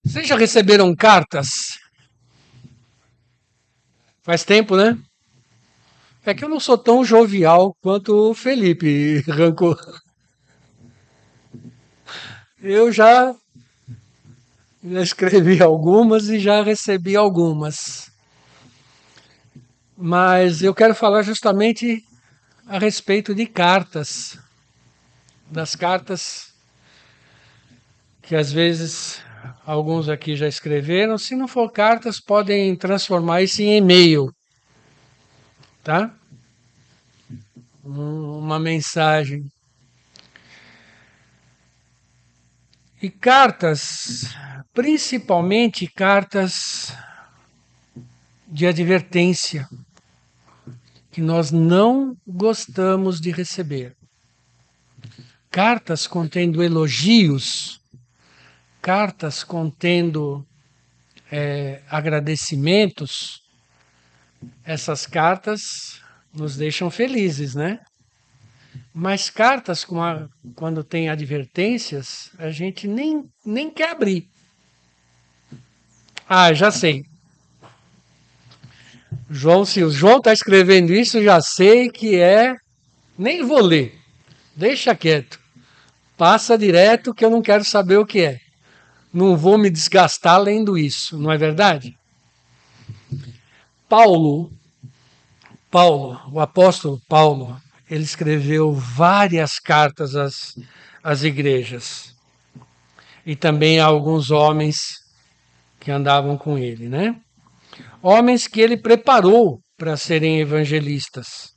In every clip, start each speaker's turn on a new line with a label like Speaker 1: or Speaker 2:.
Speaker 1: Vocês já receberam cartas? Faz tempo, né? É que eu não sou tão jovial quanto o Felipe Rancor. Eu já escrevi algumas e já recebi algumas. Mas eu quero falar justamente a respeito de cartas. Das cartas que às vezes alguns aqui já escreveram. Se não for cartas, podem transformar isso em e-mail, tá? Uma mensagem. E cartas, principalmente cartas de advertência, que nós não gostamos de receber. Cartas contendo elogios, cartas contendo agradecimentos, essas cartas nos deixam felizes, né? Mas cartas quando tem advertências, a gente nem quer abrir. Ah, já sei. João, se o João está escrevendo isso, já sei que é. Nem vou ler. Deixa quieto. Passa direto que eu não quero saber o que é. Não vou me desgastar lendo isso, não é verdade? Paulo, o apóstolo Paulo, ele escreveu várias cartas às igrejas e também a alguns homens que andavam com ele, né? Homens que ele preparou para serem evangelistas.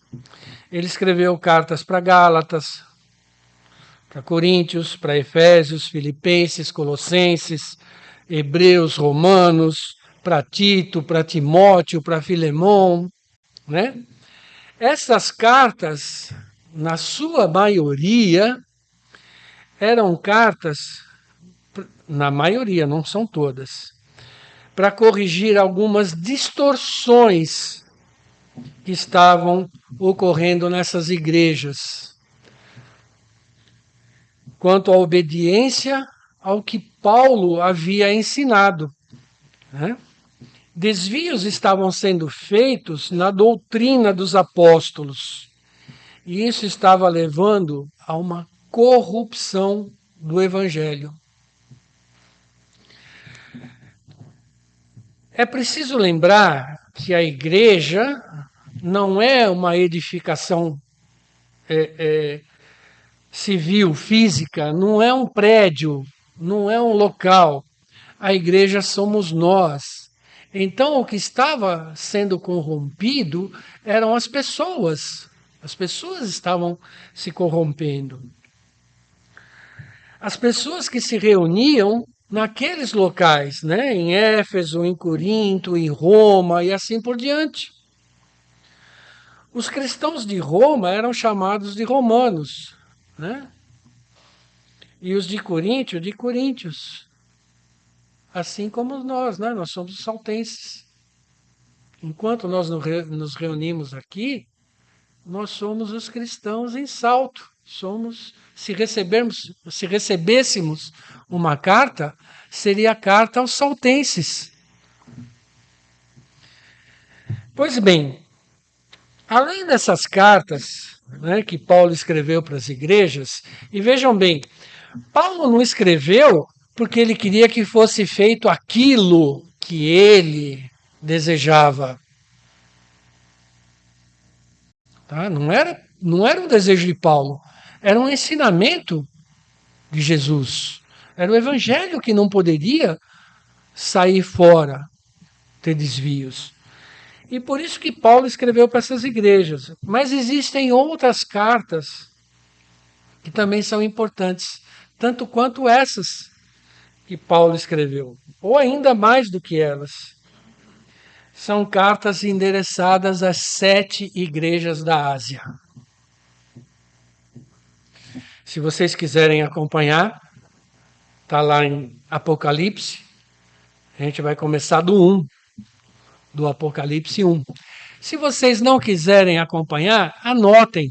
Speaker 1: Ele escreveu cartas para Gálatas, para Coríntios, para Efésios, Filipenses, Colossenses, Hebreus, Romanos, para Tito, para Timóteo, para Filemão, né? Essas cartas, na sua maioria, eram cartas, na maioria, não são todas, para corrigir algumas distorções que estavam ocorrendo nessas igrejas, quanto à obediência ao que Paulo havia ensinado, né? Desvios estavam sendo feitos na doutrina dos apóstolos, e isso estava levando a uma corrupção do evangelho. É preciso lembrar que a igreja não é uma edificação civil, física, não é um prédio, não é um local. A igreja somos nós. Então, o que estava sendo corrompido eram as pessoas. As pessoas estavam se corrompendo. As pessoas que se reuniam naqueles locais, né? Em Éfeso, em Corinto, em Roma e assim por diante. Os cristãos de Roma eram chamados de romanos, né? E os de coríntios. Assim como nós, né? Nós somos saltenses. Enquanto nós nos reunimos aqui, nós somos os cristãos em Salto. Somos, se recebêssemos uma carta, seria a carta aos saltenses. Pois bem, além dessas cartas, né, que Paulo escreveu para as igrejas, e vejam bem, Paulo não escreveu porque ele queria que fosse feito aquilo que ele desejava. Tá? Não era um desejo de Paulo, era um ensinamento de Jesus. Era o evangelho que não poderia sair fora, ter desvios. E por isso que Paulo escreveu para essas igrejas. Mas existem outras cartas que também são importantes, tanto quanto essas que Paulo escreveu, ou ainda mais do que elas. São cartas endereçadas às 7 igrejas da Ásia. Se vocês quiserem acompanhar, está lá em Apocalipse. A gente vai começar do 1, do Apocalipse 1. Se vocês não quiserem acompanhar, anotem.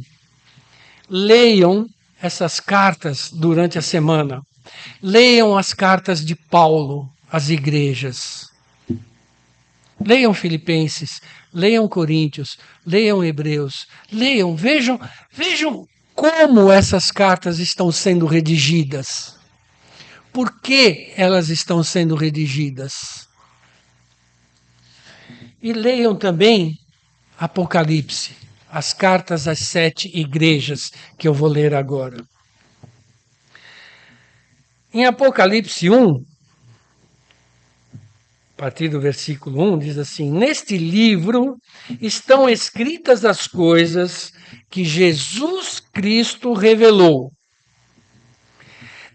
Speaker 1: Leiam essas cartas durante a semana. Leiam as cartas de Paulo, as igrejas. Leiam Filipenses, leiam Coríntios, leiam Hebreus, leiam, vejam como essas cartas estão sendo redigidas. Por que elas estão sendo redigidas? E leiam também Apocalipse, as cartas às 7 igrejas, que eu vou ler agora. Em Apocalipse 1, a partir do versículo 1, diz assim: Neste livro estão escritas as coisas que Jesus Cristo revelou.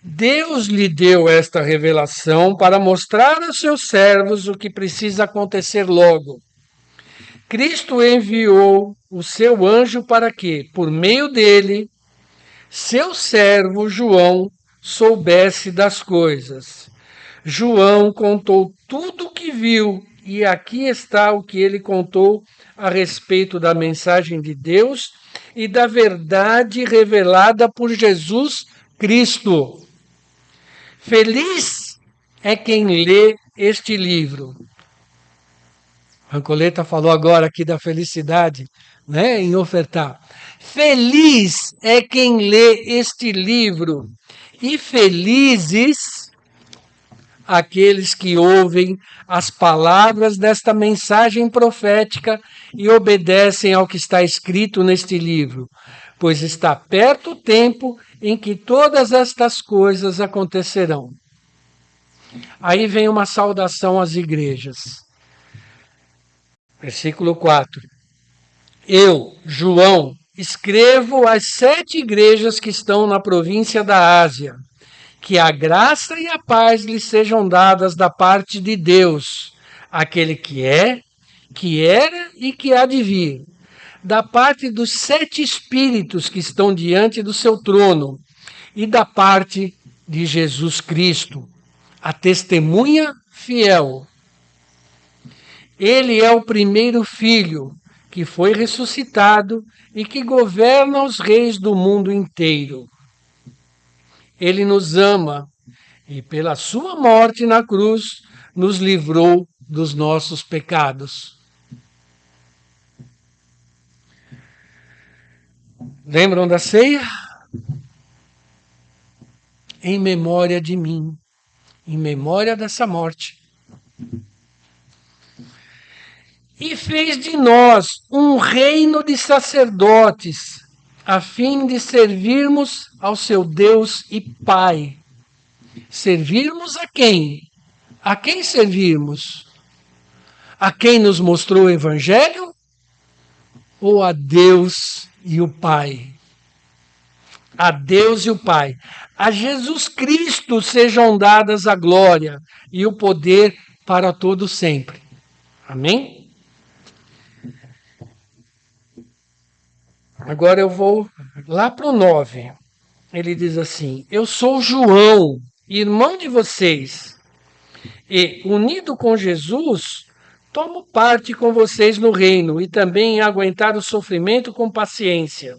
Speaker 1: Deus lhe deu esta revelação para mostrar aos seus servos o que precisa acontecer logo. Cristo enviou o seu anjo para que, por meio dele, seu servo João soubesse das coisas. João contou tudo o que viu, e aqui está o que ele contou a respeito da mensagem de Deus e da verdade revelada por Jesus Cristo. Feliz é quem lê este livro. Rancoleta falou agora aqui da felicidade, né, em ofertar. Feliz é quem lê este livro, e felizes aqueles que ouvem as palavras desta mensagem profética e obedecem ao que está escrito neste livro, pois está perto o tempo em que todas estas coisas acontecerão. Aí vem uma saudação às igrejas. Versículo 4. Eu, João, escrevo às 7 igrejas que estão na província da Ásia. Que a graça e a paz lhes sejam dadas da parte de Deus, aquele que é, que era e que há de vir, da parte dos 7 espíritos que estão diante do seu trono, e da parte de Jesus Cristo, a testemunha fiel. Ele é o primeiro filho que foi ressuscitado e que governa os reis do mundo inteiro. Ele nos ama e, pela sua morte na cruz, nos livrou dos nossos pecados. Lembram da ceia? Em memória de mim, em memória dessa morte. E fez de nós um reino de sacerdotes, a fim de servirmos ao seu Deus e Pai. Servirmos a quem? A quem servirmos? A quem nos mostrou o Evangelho? Ou a Deus e o Pai? A Deus e o Pai. A Jesus Cristo sejam dadas a glória e o poder para todo sempre. Amém? Agora eu vou lá para o 9. Ele diz assim: Eu sou João, irmão de vocês, e, unido com Jesus, tomo parte com vocês no reino e também em aguentar o sofrimento com paciência.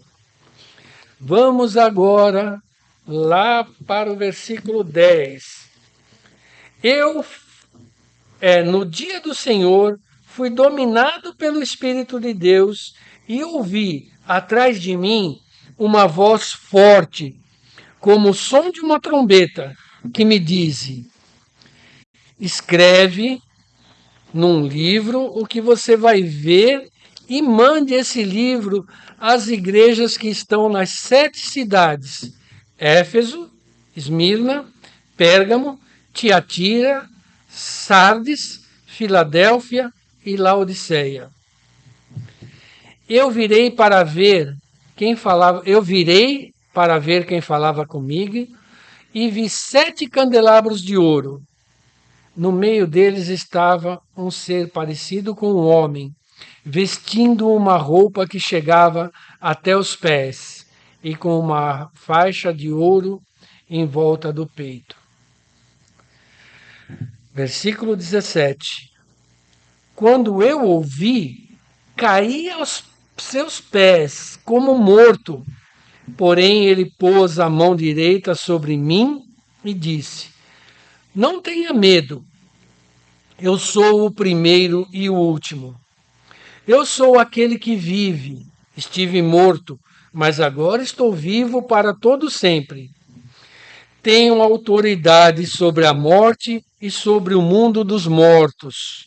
Speaker 1: Vamos agora lá para o versículo 10. Eu, no dia do Senhor, fui dominado pelo Espírito de Deus e ouvi atrás de mim uma voz forte, como o som de uma trombeta, que me diz: escreve num livro o que você vai ver e mande esse livro às igrejas que estão nas 7 cidades: Éfeso, Esmirna, Pérgamo, Tiatira, Sardes, Filadélfia e Laodiceia. Eu virei para ver quem falava comigo, e vi 7 candelabros de ouro. No meio deles estava um ser parecido com um homem, vestindo uma roupa que chegava até os pés e com uma faixa de ouro em volta do peito. Versículo 17. Quando eu ouvi, caí aos seus pés como morto. Porém, ele pôs a mão direita sobre mim e disse: Não tenha medo, Eu sou o primeiro e o último. Eu sou aquele que vive. Estive morto, mas agora estou vivo para todo sempre. Tenho autoridade sobre a morte e sobre o mundo dos mortos.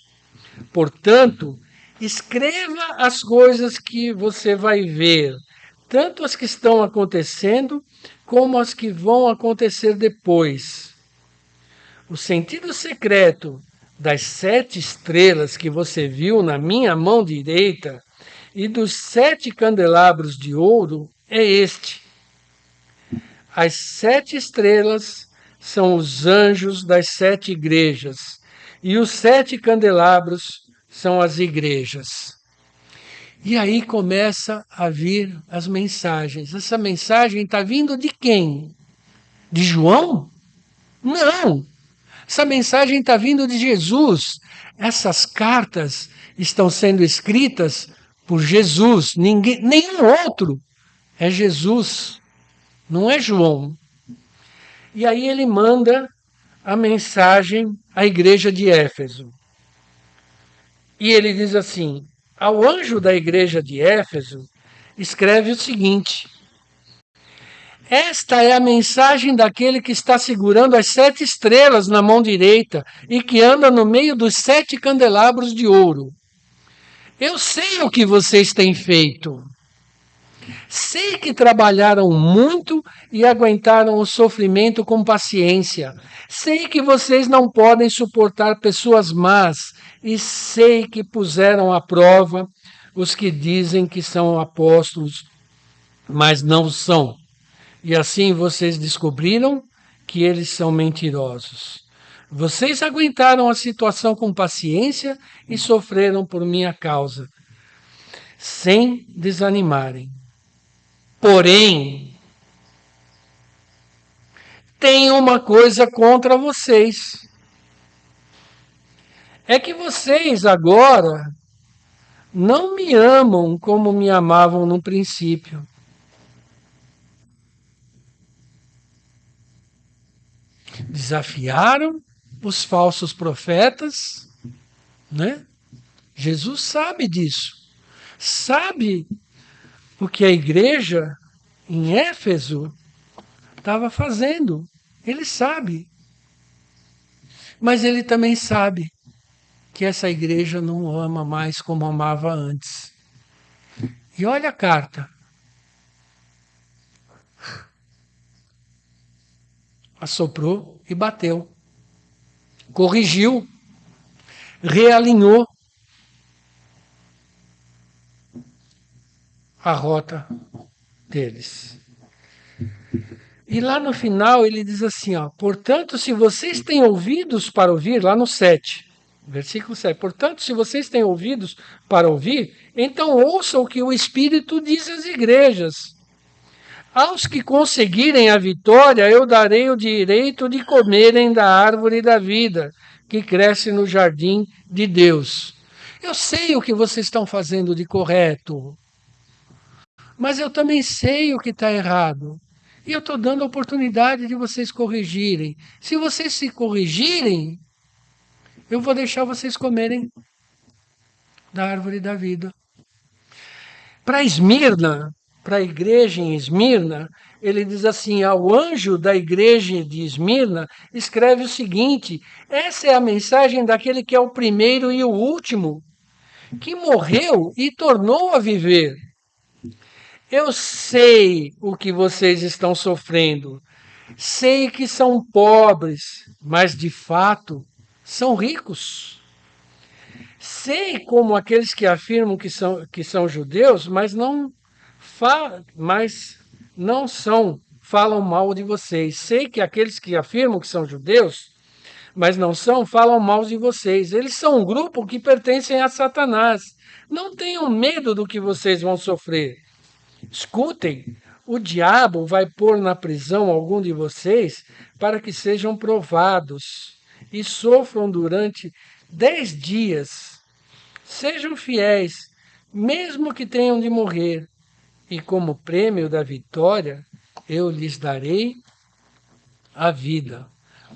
Speaker 1: Portanto, escreva as coisas que você vai ver, tanto as que estão acontecendo, como as que vão acontecer depois. O sentido secreto das 7 estrelas que você viu na minha mão direita e dos 7 candelabros de ouro é este. As 7 estrelas são os anjos das 7 igrejas, e os 7 candelabros são as igrejas. E aí começa a vir as mensagens. Essa mensagem está vindo de quem? De João? Não! Essa mensagem está vindo de Jesus. Essas cartas estão sendo escritas por Jesus. Ninguém, nenhum outro. É Jesus, não é João. E aí ele manda a mensagem à igreja de Éfeso. E ele diz assim: ao anjo da igreja de Éfeso, escreve o seguinte: esta é a mensagem daquele que está segurando as 7 estrelas na mão direita e que anda no meio dos 7 candelabros de ouro. Eu sei o que vocês têm feito. Sei que trabalharam muito e aguentaram o sofrimento com paciência. Sei que vocês não podem suportar pessoas más e sei que puseram à prova os que dizem que são apóstolos, mas não são. E assim vocês descobriram que eles são mentirosos. Vocês aguentaram a situação com paciência e sofreram por minha causa, sem desanimarem. Porém, tenho uma coisa contra vocês. É que vocês agora não me amam como me amavam no princípio. Desafiaram os falsos profetas, né? Jesus sabe disso. Sabe o que a igreja em Éfeso estava fazendo. Ele sabe. Mas ele também sabe que essa igreja não ama mais como amava antes. E olha a carta. Assoprou e bateu. Corrigiu, realinhou a rota deles. E lá no final ele diz assim, ó, portanto, se vocês têm ouvidos para ouvir, lá no 7, versículo 7, portanto, se vocês têm ouvidos para ouvir, então ouçam o que o Espírito diz às igrejas. Aos que conseguirem a vitória, eu darei o direito de comerem da árvore da vida, que cresce no jardim de Deus. Eu sei o que vocês estão fazendo de correto, mas eu também sei o que está errado. E eu estou dando a oportunidade de vocês corrigirem. Se vocês se corrigirem, eu vou deixar vocês comerem da árvore da vida. Para Esmirna, para a igreja em Esmirna, ele diz assim: ao anjo da igreja de Esmirna, escreve o seguinte: essa é a mensagem daquele que é o primeiro e o último, que morreu e tornou a viver. Eu sei o que vocês estão sofrendo. Sei que são pobres, mas de fato são ricos. Sei como aqueles que afirmam que são judeus, mas não são, falam mal de vocês. Sei que aqueles que afirmam que são judeus, mas não são, falam mal de vocês. Eles são um grupo que pertencem a Satanás. Não tenham medo do que vocês vão sofrer. Escutem, o diabo vai pôr na prisão algum de vocês para que sejam provados e sofram durante 10 dias. Sejam fiéis, mesmo que tenham de morrer, e como prêmio da vitória, eu lhes darei a vida.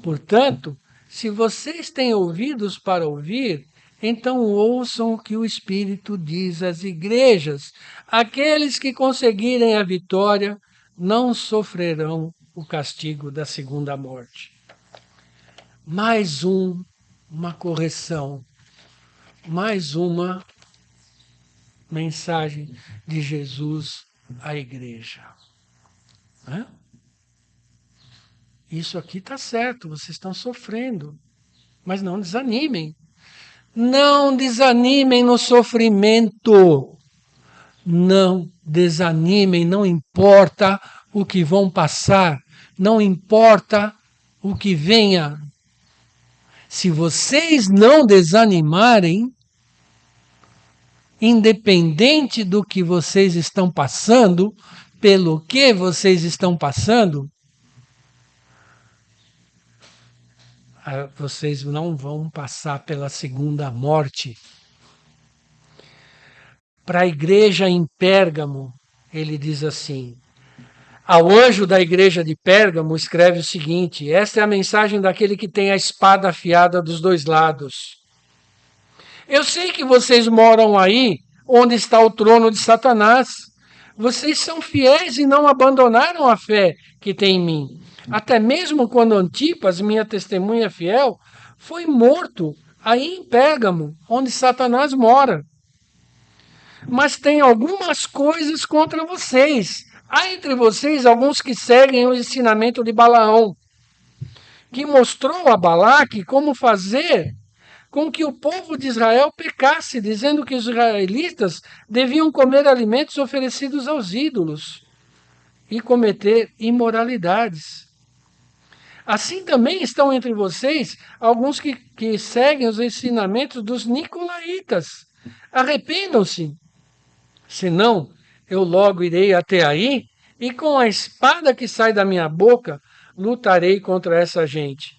Speaker 1: Portanto, se vocês têm ouvidos para ouvir, então ouçam o que o Espírito diz às igrejas. Aqueles que conseguirem a vitória não sofrerão o castigo da segunda morte. Mais uma correção, mais uma mensagem de Jesus à igreja. Né? Isso aqui está certo, vocês estão sofrendo, mas não desanimem. Não desanimem no sofrimento. Não desanimem, não importa o que vão passar, não importa o que venha. Se vocês não desanimarem, independente do que vocês estão passando, pelo que vocês estão passando, vocês não vão passar pela segunda morte. Para a igreja em Pérgamo, ele diz assim: ao anjo da igreja de Pérgamo escreve o seguinte: esta é a mensagem daquele que tem a espada afiada dos dois lados. Eu sei que vocês moram aí, onde está o trono de Satanás. Vocês são fiéis e não abandonaram a fé que tem em mim. Até mesmo quando Antipas, minha testemunha fiel, foi morto aí em Pérgamo, onde Satanás mora. Mas tem algumas coisas contra vocês. Há entre vocês alguns que seguem o ensinamento de Balaão, que mostrou a Balaque como fazer com que o povo de Israel pecasse, dizendo que os israelitas deviam comer alimentos oferecidos aos ídolos e cometer imoralidades. Assim também estão entre vocês alguns que seguem os ensinamentos dos nicolaítas. Arrependam-se, senão eu logo irei até aí e com a espada que sai da minha boca lutarei contra essa gente.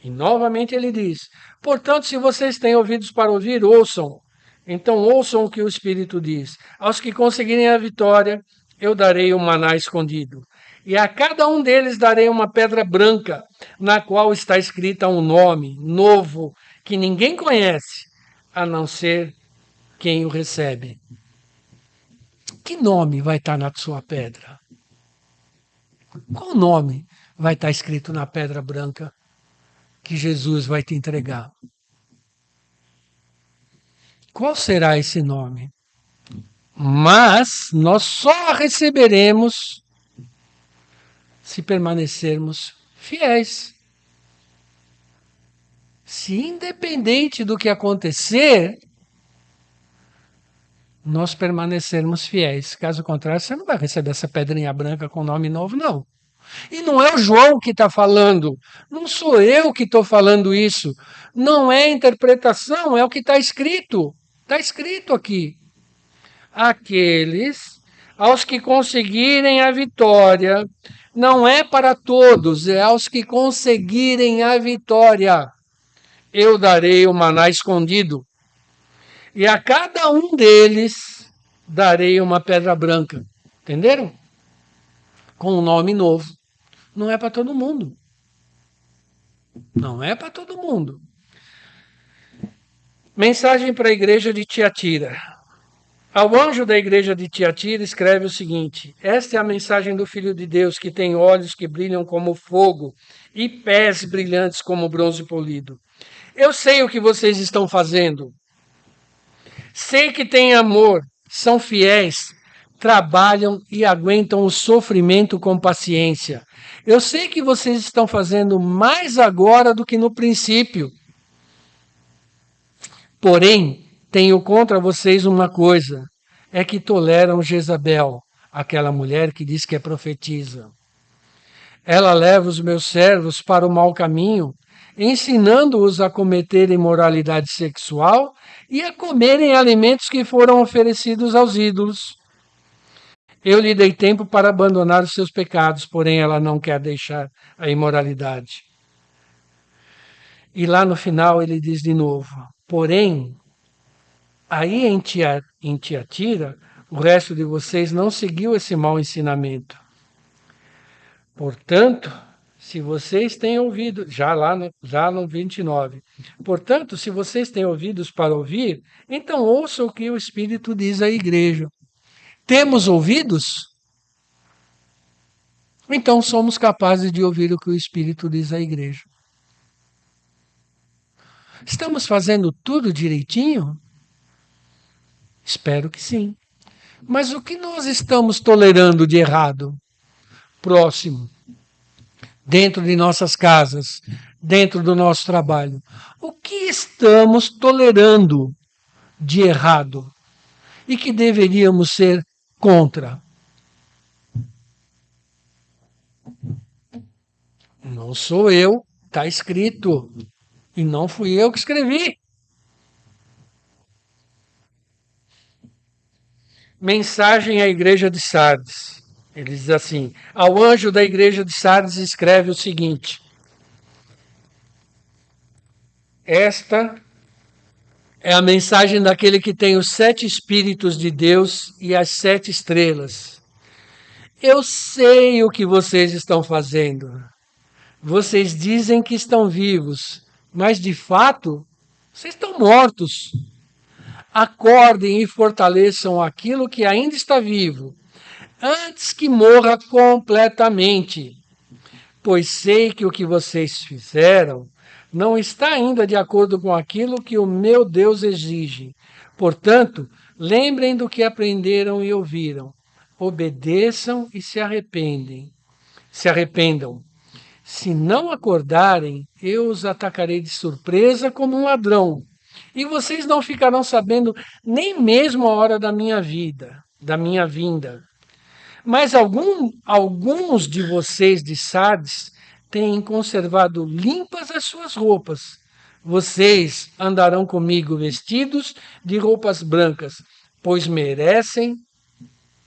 Speaker 1: E novamente ele diz: portanto, se vocês têm ouvidos para ouvir, ouçam. Então ouçam o que o Espírito diz. Aos que conseguirem a vitória, eu darei um maná escondido. E a cada um deles darei uma pedra branca, na qual está escrita um nome novo, que ninguém conhece, a não ser quem o recebe. Que nome vai estar na sua pedra? Qual nome vai estar escrito na pedra branca que Jesus vai te entregar? Qual será esse nome? Mas nós só receberemos se permanecermos fiéis. Se independente do que acontecer, nós permanecermos fiéis. Caso contrário, você não vai receber essa pedrinha branca com nome novo, não. E não é o João que está falando, não sou eu que estou falando isso. Não é interpretação, é o que está escrito. Está escrito aqui. Aqueles aos que conseguirem a vitória, não é para todos, é aos que conseguirem a vitória. Eu darei o maná escondido. E a cada um deles darei uma pedra branca. Entenderam? Com um nome novo. Não é para todo mundo. Não é para todo mundo. Mensagem para a igreja de Tiatira. Ao anjo da igreja de Tiatira escreve o seguinte: esta é a mensagem do Filho de Deus, que tem olhos que brilham como fogo e pés brilhantes como bronze polido. Eu sei o que vocês estão fazendo. Sei que têm amor, são fiéis, trabalham e aguentam o sofrimento com paciência. Eu sei que vocês estão fazendo mais agora do que no princípio. Porém, tenho contra vocês uma coisa: é que toleram Jezabel, aquela mulher que diz que é profetisa. Ela leva os meus servos para o mau caminho, ensinando-os a cometer imoralidade sexual e a comerem alimentos que foram oferecidos aos ídolos. Eu lhe dei tempo para abandonar os seus pecados, porém ela não quer deixar a imoralidade. E lá no final ele diz de novo: porém, aí em Tiatira, o resto de vocês não seguiu esse mau ensinamento. Portanto, se vocês têm ouvido, já no 29. Portanto, se vocês têm ouvidos para ouvir, então ouçam o que o Espírito diz à igreja. Temos ouvidos? Então somos capazes de ouvir o que o Espírito diz à igreja. Estamos fazendo tudo direitinho? Espero que sim. Mas o que nós estamos tolerando de errado? Próximo, dentro de nossas casas, dentro do nosso trabalho. O que estamos tolerando de errado e que deveríamos ser contra? Não sou eu, está escrito. E não fui eu que escrevi. Mensagem à igreja de Sardes. Ele diz assim: ao anjo da igreja de Sardes escreve o seguinte: esta é a mensagem daquele que tem os 7 Espíritos de Deus e as 7 estrelas. Eu sei o que vocês estão fazendo. Vocês dizem que estão vivos, mas de fato, vocês estão mortos. Acordem e fortaleçam aquilo que ainda está vivo, antes que morra completamente. Pois sei que o que vocês fizeram não está ainda de acordo com aquilo que o meu Deus exige. Portanto, lembrem do que aprenderam e ouviram. Obedeçam e se arrependam. Se não acordarem, eu os atacarei de surpresa como um ladrão. E vocês não ficarão sabendo nem mesmo a hora da minha vida, da minha vinda. Mas alguns de vocês de Sardes têm conservado limpas as suas roupas. Vocês andarão comigo vestidos de roupas brancas, pois merecem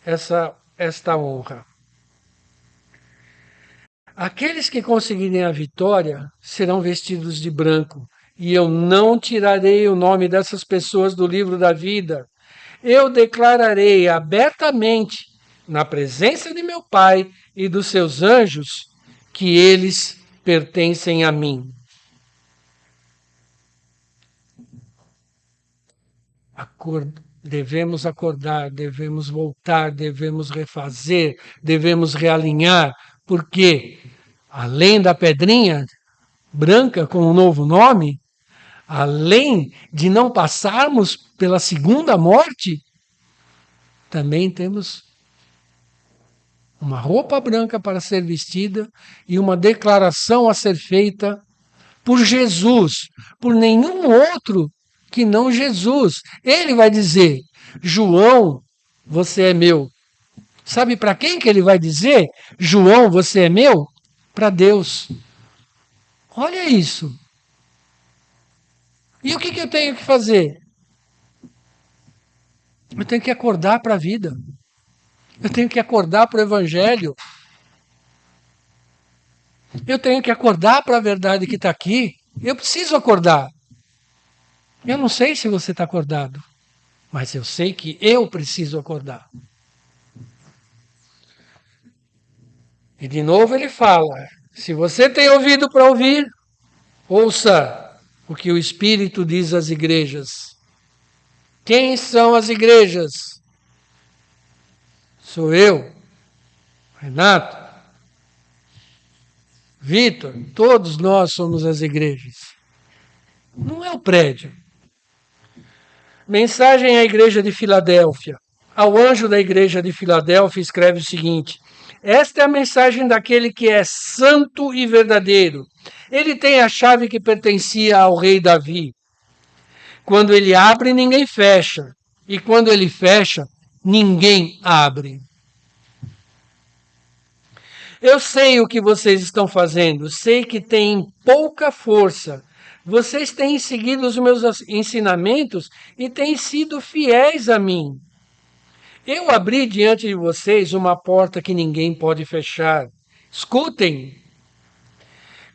Speaker 1: esta honra. Aqueles que conseguirem a vitória serão vestidos de branco, e eu não tirarei o nome dessas pessoas do livro da vida. Eu declararei abertamente, na presença de meu Pai e dos seus anjos, que eles pertencem a mim. Devemos acordar, devemos voltar, devemos refazer, devemos realinhar, porque além da pedrinha branca com um novo nome, além de não passarmos pela segunda morte, também temos uma roupa branca para ser vestida e uma declaração a ser feita por Jesus, por nenhum outro que não Jesus. Ele vai dizer: João, você é meu. Sabe para quem que ele vai dizer? João, você é meu? Para Deus. Olha isso. E o que eu tenho que fazer? Eu tenho que acordar para a vida. Eu tenho que acordar para o Evangelho. Eu tenho que acordar para a verdade que está aqui. Eu preciso acordar. Eu não sei se você está acordado, mas eu sei que eu preciso acordar. E de novo ele fala: se você tem ouvido para ouvir, ouça o que o Espírito diz às igrejas. Quem são as igrejas? Sou eu, Renato, Vitor, todos nós somos as igrejas. Não é o prédio. Mensagem à igreja de Filadélfia. Ao anjo da igreja de Filadélfia escreve o seguinte: esta é a mensagem daquele que é santo e verdadeiro. Ele tem a chave que pertencia ao rei Davi. Quando ele abre, ninguém fecha. E quando ele fecha, ninguém abre. Eu sei o que vocês estão fazendo, sei que têm pouca força. Vocês têm seguido os meus ensinamentos e têm sido fiéis a mim. Eu abri diante de vocês uma porta que ninguém pode fechar. Escutem!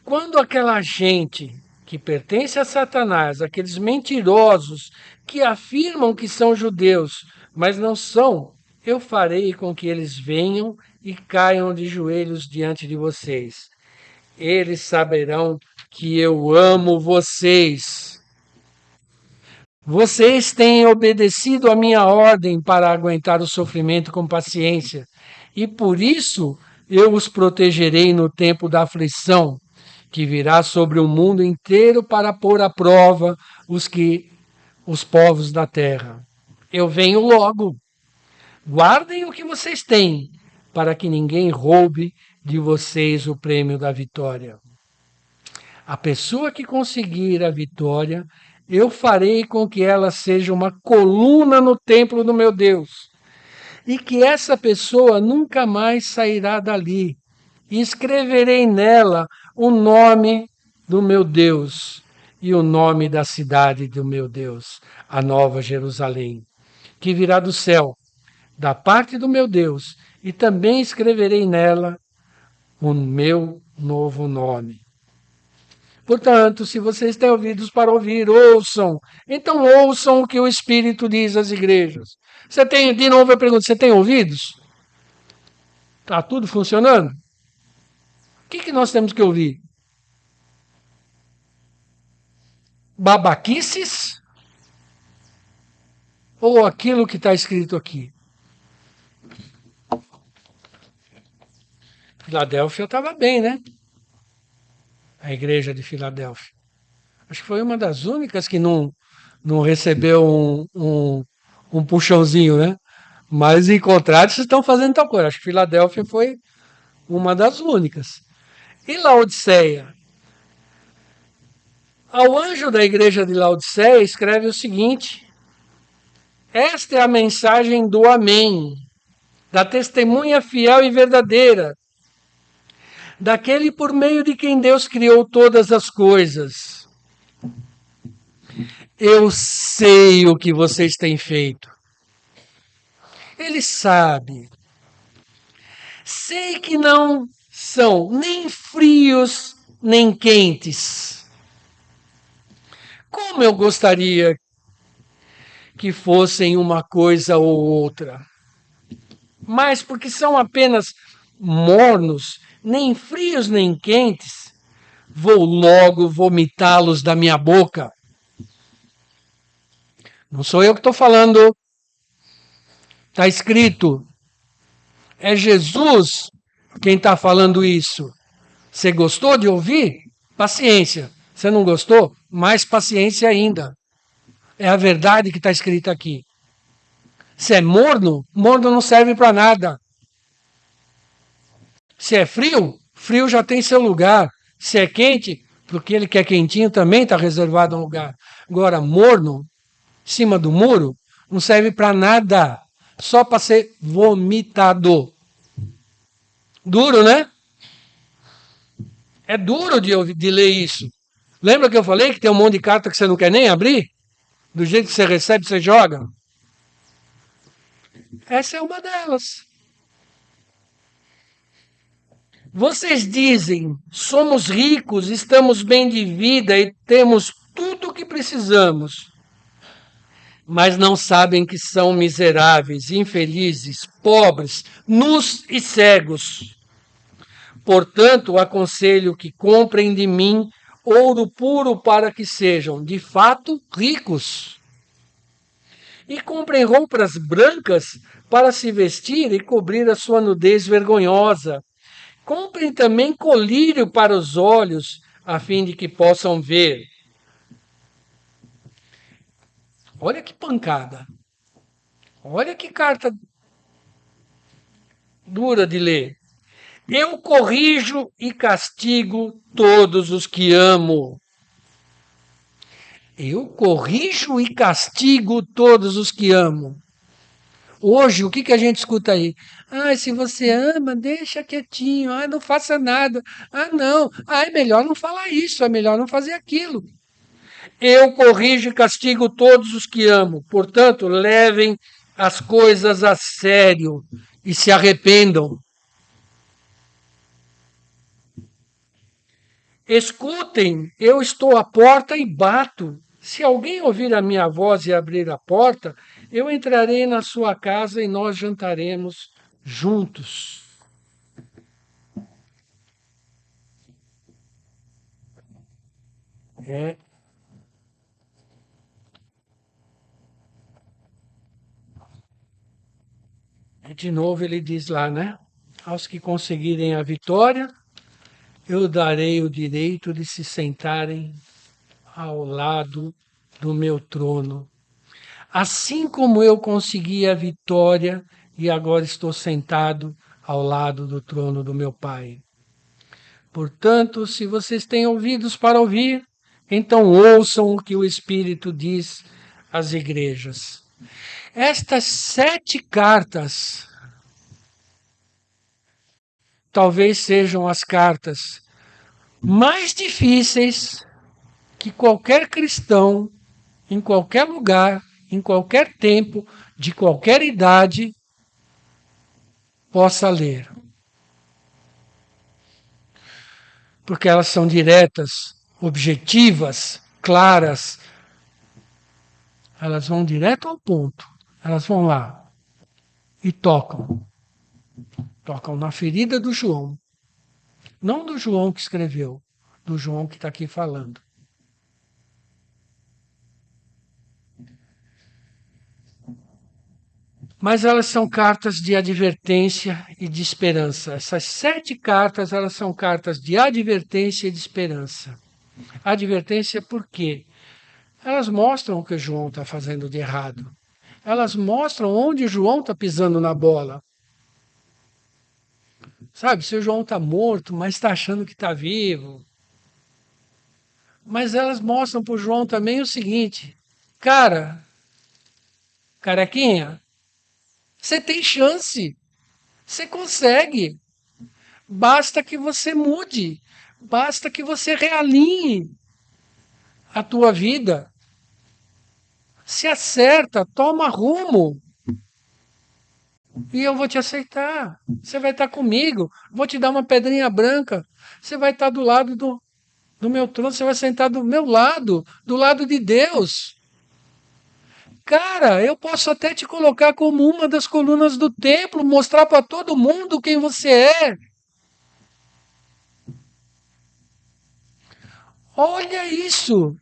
Speaker 1: Quando aquela gente que pertence a Satanás, aqueles mentirosos que afirmam que são judeus, mas não são, eu farei com que eles venham e caiam de joelhos diante de vocês. eles saberão que eu amo vocês. Vocês têm obedecido a minha ordem para aguentar o sofrimento com paciência, e por isso eu os protegerei no tempo da aflição, que virá sobre o mundo inteiro para pôr à prova os povos da terra. Eu venho logo. Guardem o que vocês têm, para que ninguém roube de vocês o prêmio da vitória. A pessoa que conseguir a vitória, eu farei com que ela seja uma coluna no templo do meu Deus, e que essa pessoa nunca mais sairá dali. E escreverei nela o nome do meu Deus e o nome da cidade do meu Deus, a Nova Jerusalém, que virá do céu, da parte do meu Deus, e também escreverei nela o meu novo nome. Portanto, se vocês têm ouvidos para ouvir, ouçam. Então ouçam o que o Espírito diz às igrejas. Você tem, de novo eu pergunto, você tem ouvidos? Está tudo funcionando? O que nós temos que ouvir? Babaquices? Ou aquilo que está escrito aqui? Filadélfia estava bem, né? A igreja de Filadélfia. Acho que foi uma das únicas que não recebeu um puxãozinho, né? Mas em contrário, vocês estão fazendo tal coisa. Acho que Filadélfia foi uma das únicas. E Laodiceia? Ao anjo da igreja de Laodiceia escreve o seguinte: esta é a mensagem do Amém, da testemunha fiel e verdadeira, daquele por meio de quem Deus criou todas as coisas. Eu sei o que vocês têm feito. Ele sabe. Sei que não são nem frios nem quentes. Como eu gostaria que fossem uma coisa ou outra. Mas porque são apenas mornos, nem frios nem quentes, vou logo vomitá-los da minha boca. Não sou eu que estou falando, está escrito. É Jesus quem está falando isso. Você gostou de ouvir? Paciência. Você não gostou? Mais paciência ainda. É a verdade que está escrita aqui. Se é morno, morno não serve para nada. Se é frio, frio já tem seu lugar. Se é quente, porque ele que é quentinho também está reservado um lugar. Agora, morno, em cima do muro, não serve para nada. Só para ser vomitado. Duro, né? É duro de ler isso. Lembra que eu falei que tem um monte de carta que você não quer nem abrir? Do jeito que você recebe, você joga? Essa é uma delas. Vocês dizem: somos ricos, estamos bem de vida e temos tudo o que precisamos. Mas não sabem que são miseráveis, infelizes, pobres, nus e cegos. Portanto, aconselho que comprem de mim ouro puro para que sejam, de fato, ricos. E comprem roupas brancas para se vestir e cobrir a sua nudez vergonhosa. Comprem também colírio para os olhos, a fim de que possam ver. Olha que pancada. Olha que carta dura de ler. Eu corrijo e castigo todos os que amo. Eu corrijo e castigo todos os que amo. Hoje, o que a gente escuta aí? Ah, se você ama, deixa quietinho. Ah, não faça nada. Ah, não. Ah, é melhor não falar isso. É melhor não fazer aquilo. Eu corrijo e castigo todos os que amo. Portanto, levem as coisas a sério e se arrependam. Escutem, eu estou à porta e bato. Se alguém ouvir a minha voz e abrir a porta, eu entrarei na sua casa e nós jantaremos juntos. É, e de novo ele diz lá, né? Aos que conseguirem a vitória, eu darei o direito de se sentarem ao lado do meu trono. Assim como eu consegui a vitória e agora estou sentado ao lado do trono do meu Pai. Portanto, se vocês têm ouvidos para ouvir, então ouçam o que o Espírito diz às igrejas. Estas 7 cartas talvez sejam as cartas mais difíceis que qualquer cristão, em qualquer lugar, em qualquer tempo, de qualquer idade, possa ler. Porque elas são diretas, objetivas, claras. Elas vão direto ao ponto. Elas vão lá e tocam. Tocam na ferida do João. Não do João que escreveu, do João que está aqui falando. Mas elas são cartas de advertência e de esperança. Essas 7 cartas, elas são cartas de advertência e de esperança. Advertência por quê? Elas mostram o que João está fazendo de errado. Elas mostram onde João está pisando na bola. Sabe, se o João está morto, mas está achando que está vivo. Mas elas mostram para o João também o seguinte: cara, carequinha, você tem chance, você consegue. Basta que você mude, basta que você realinhe a tua vida. Se acerta, toma rumo. E eu vou te aceitar. Você vai estar comigo. Vou te dar uma pedrinha branca. Você vai estar do lado do meu trono. Você vai sentar do meu lado, do lado de Deus. Cara, eu posso até te colocar como uma das colunas do templo, mostrar para todo mundo quem você é. Olha isso.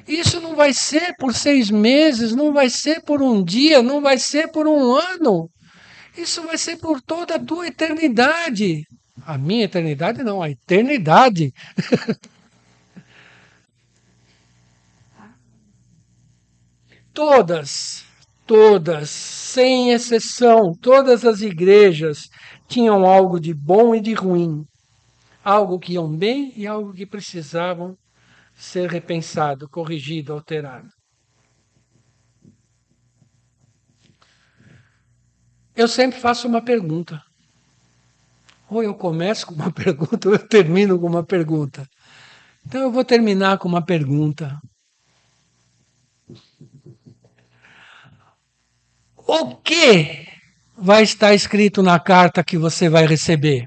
Speaker 1: Isso não vai ser por 6 meses, não vai ser por um dia, não vai ser por um ano. Isso vai ser por toda a tua eternidade. A minha eternidade não, a eternidade. Todas, todas, sem exceção, todas as igrejas tinham algo de bom e de ruim. Algo que iam bem e algo que precisavam ser repensado, corrigido, alterado. Eu sempre faço uma pergunta. Ou eu começo com uma pergunta, ou eu termino com uma pergunta. Então eu vou terminar com uma pergunta. O que vai estar escrito na carta que você vai receber?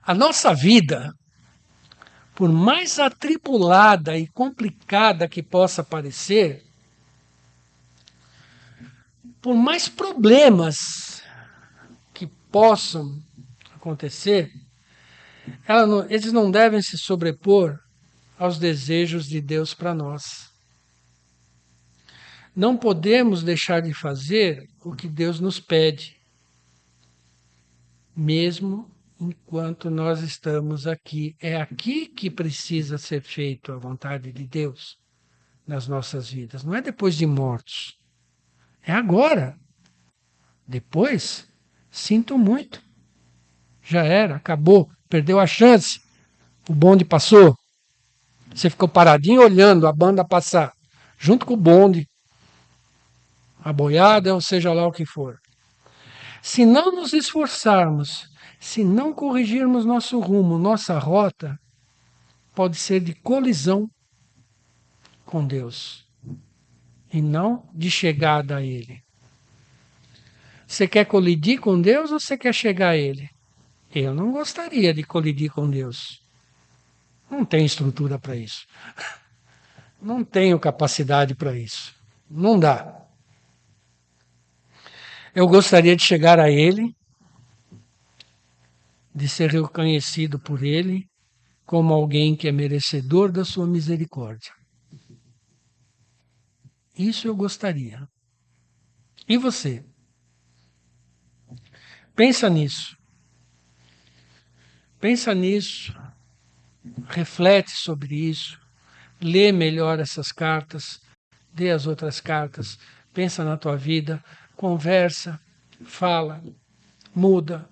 Speaker 1: A nossa vida, por mais atribulada e complicada que possa parecer, por mais problemas que possam acontecer, eles não devem se sobrepor aos desejos de Deus para nós. Não podemos deixar de fazer o que Deus nos pede, mesmo enquanto nós estamos aqui. É aqui que precisa ser feito a vontade de Deus nas nossas vidas. Não é depois de mortos. É agora. Depois, sinto muito. Já era, acabou, perdeu a chance. O bonde passou. Você ficou paradinho olhando a banda passar, junto com o bonde, a boiada, ou seja lá o que for. Se não nos esforçarmos, se não corrigirmos nosso rumo, nossa rota, pode ser de colisão com Deus e não de chegada a Ele. Você quer colidir com Deus ou você quer chegar a Ele? Eu não gostaria de colidir com Deus. Não tem estrutura para isso. Não tenho capacidade para isso. Não dá. Eu gostaria de chegar a Ele, de ser reconhecido por Ele como alguém que é merecedor da sua misericórdia. Isso eu gostaria. E você? Pensa nisso. Pensa nisso. Reflete sobre isso. Lê melhor essas cartas. Lê as outras cartas. Pensa na tua vida. Conversa. Fala. Muda.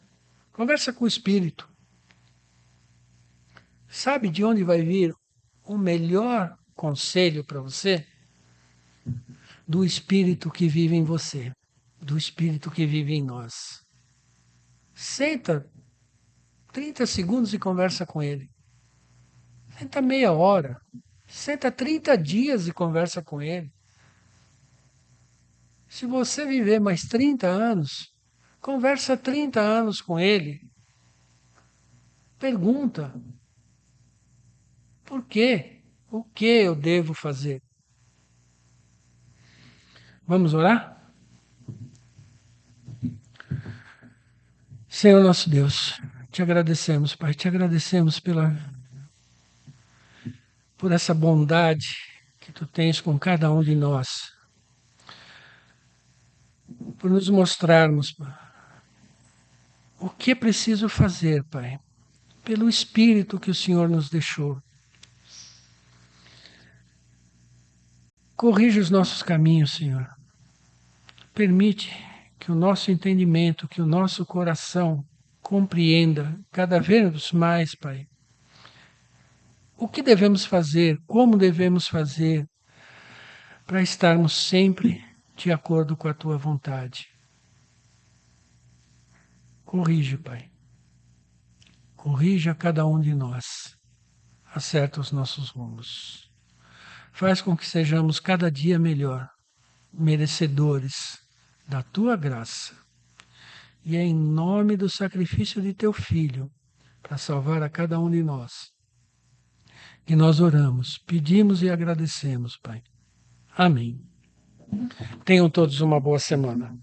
Speaker 1: Conversa com o Espírito. Sabe de onde vai vir o melhor conselho para você? Do Espírito que vive em você. Do Espírito que vive em nós. Senta 30 segundos e conversa com ele. Senta meia hora. Senta 30 dias e conversa com ele. Se você viver mais 30 anos, conversa 30 anos com ele. Pergunta: por quê? O que eu devo fazer? Vamos orar? Senhor nosso Deus, te agradecemos, Pai, te agradecemos por essa bondade que tu tens com cada um de nós, por nos mostrarmos o que é preciso fazer, Pai, pelo Espírito que o Senhor nos deixou. Corrige os nossos caminhos, Senhor. Permite que o nosso entendimento, que o nosso coração compreenda cada vez mais, Pai, o que devemos fazer, como devemos fazer, para estarmos sempre de acordo com a tua vontade. Corrige, Pai. Corrige a cada um de nós. Acerta os nossos rumos. Faz com que sejamos cada dia melhor, merecedores da tua graça. E é em nome do sacrifício de teu Filho, para salvar a cada um de nós, que nós oramos, pedimos e agradecemos, Pai. Amém. Tenham todos uma boa semana.